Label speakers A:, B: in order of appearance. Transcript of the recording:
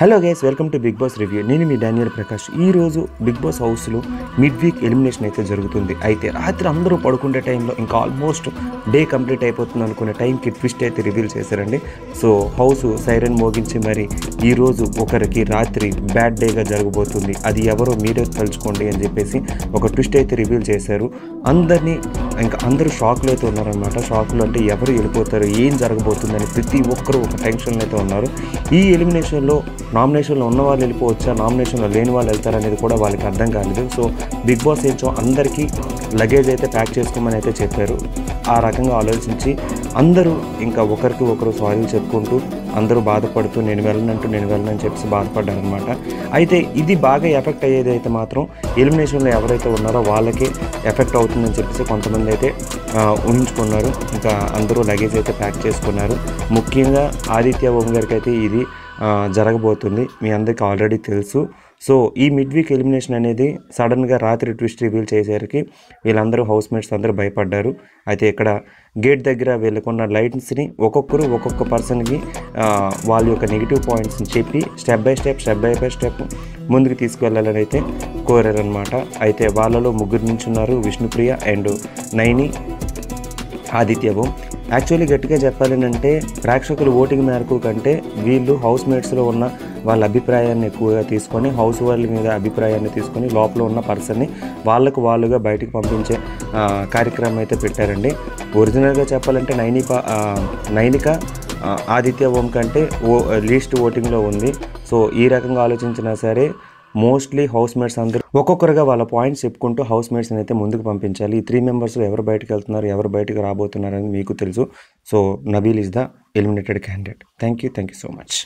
A: Hello guys, welcome to Bigg Boss review. నేను మీ Daniel Prakash. ఈరోజు బిగ్ బాస్ హౌస్లో మిడ్ వీక్ ఎలిమినేషన్ అయితే జరుగుతుంది. అయితే రాత్రి అందరూ పడుకునే టైంలో ఇంకా ఆల్మోస్ట్ డే కంప్లీట్ అయిపోతుంది అనుకునే టైంకి ట్విస్ట్ అయితే రివీల్ చేశారండి. సో హౌస్ సైరన్ మోగించి మరి ఈరోజు ఒకరికి రాత్రి బ్యాడ్ డేగా జరగబోతుంది, అది ఎవరో మీరే తలుచుకోండి అని చెప్పేసి ఒక ట్విస్ట్ అయితే రివీల్ చేశారు. అందరూ షాక్లో అయితే ఉన్నారనమాట. షాక్లో అంటే ఎవరు వెళ్ళిపోతారు, ఏం జరగబోతుందని ప్రతి ఒక్కరూ ఒక టెన్షన్లో అయితే ఉన్నారు. ఈ ఎలిమినేషన్లో నామినేషన్లో ఉన్న వాళ్ళు వెళ్ళిపోవచ్చా, నామినేషన్లో లేని వాళ్ళు వెళ్తారనేది కూడా వాళ్ళకి అర్థం కాలేదు. సో బిగ్ బాస్ ఏంచో అందరికీ లగేజ్ అయితే ప్యాక్ చేసుకోమని అయితే చెప్పారు. ఆ రకంగా ఆలోచించి అందరూ ఇంకా ఒకరికి ఒకరు సారీ చెప్పుకుంటూ అందరూ బాధపడుతూ నేను వెళ్ళనని చెప్పేసి బాధపడ్డారనమాట. అయితే ఇది బాగా ఎఫెక్ట్ అయ్యేది అయితే మాత్రం ఎలిమినేషన్లో ఎవరైతే ఉన్నారో వాళ్ళకి ఎఫెక్ట్ అవుతుందని చెప్పేసి కొంతమంది అయితే ఊహించుకున్నారు. ఇంకా అందరూ లగేజ్ అయితే ప్యాక్ చేసుకున్నారు. ముఖ్యంగా ఆదిత్య ఓం గారికి అయితే ఇది జరగబోతుంది, మీ అందరికీ ఆల్రెడీ తెలుసు. సో ఈ మిడ్ వీక్ ఎలిమినేషన్ అనేది సడన్గా రాత్రి ట్విస్ట్ రివీల్ చేసేసరికి వీళ్ళందరూ హౌస్మేట్స్ అందరూ భయపడ్డారు. అయితే ఇక్కడ గేట్ దగ్గర వీళ్ళకున్న లైట్స్ని ఒక్కొక్క పర్సన్కి వాళ్ళ యొక్క నెగిటివ్ పాయింట్స్ని చెప్పి స్టెప్ బై స్టెప్ ముందుకు తీసుకువెళ్ళాలని అయితే కోరారనమాట. అయితే వాళ్ళలో ముగ్గురు నుంచి ఉన్నారు, విష్ణుప్రియ అండ్ నైని, ఆదిత్య ఓం. యాక్చువల్లీ గట్టిగా చెప్పాలంటే ప్రేక్షకులు ఓటింగ్ మేరకు కంటే వీళ్ళు హౌస్ మేట్స్లో ఉన్న వాళ్ళ అభిప్రాయాన్ని ఎక్కువగా తీసుకొని, హౌస్ వాళ్ళ మీద అభిప్రాయాన్ని తీసుకొని లోపల ఉన్న పర్సన్ని వాళ్ళుగా బయటికి పంపించే కార్యక్రమం అయితే పెట్టారండి. ఒరిజినల్గా చెప్పాలంటే నైనిక ఆదిత్య ఓం కంటే లీస్ట్ ఓటింగ్లో ఉంది. సో ఈ రకంగా ఆలోచించినా సరే మోస్ట్లీ హౌస్ మేట్స్ అందరూ ఒక్కొక్కరుగా వాళ్ళ పాయింట్స్ చెప్పుకుంటూ హౌస్ మేట్స్ని అయితే ముందుకు పంపించాలి. ఈ 3 మెంబర్స్ ఎవరు బయటకు వెళ్తున్నారు, ఎవరు బయటకు రాబోతున్నారు అని మీకు తెలుసు. So Nabeel is the eliminated candidate. Thank you so much.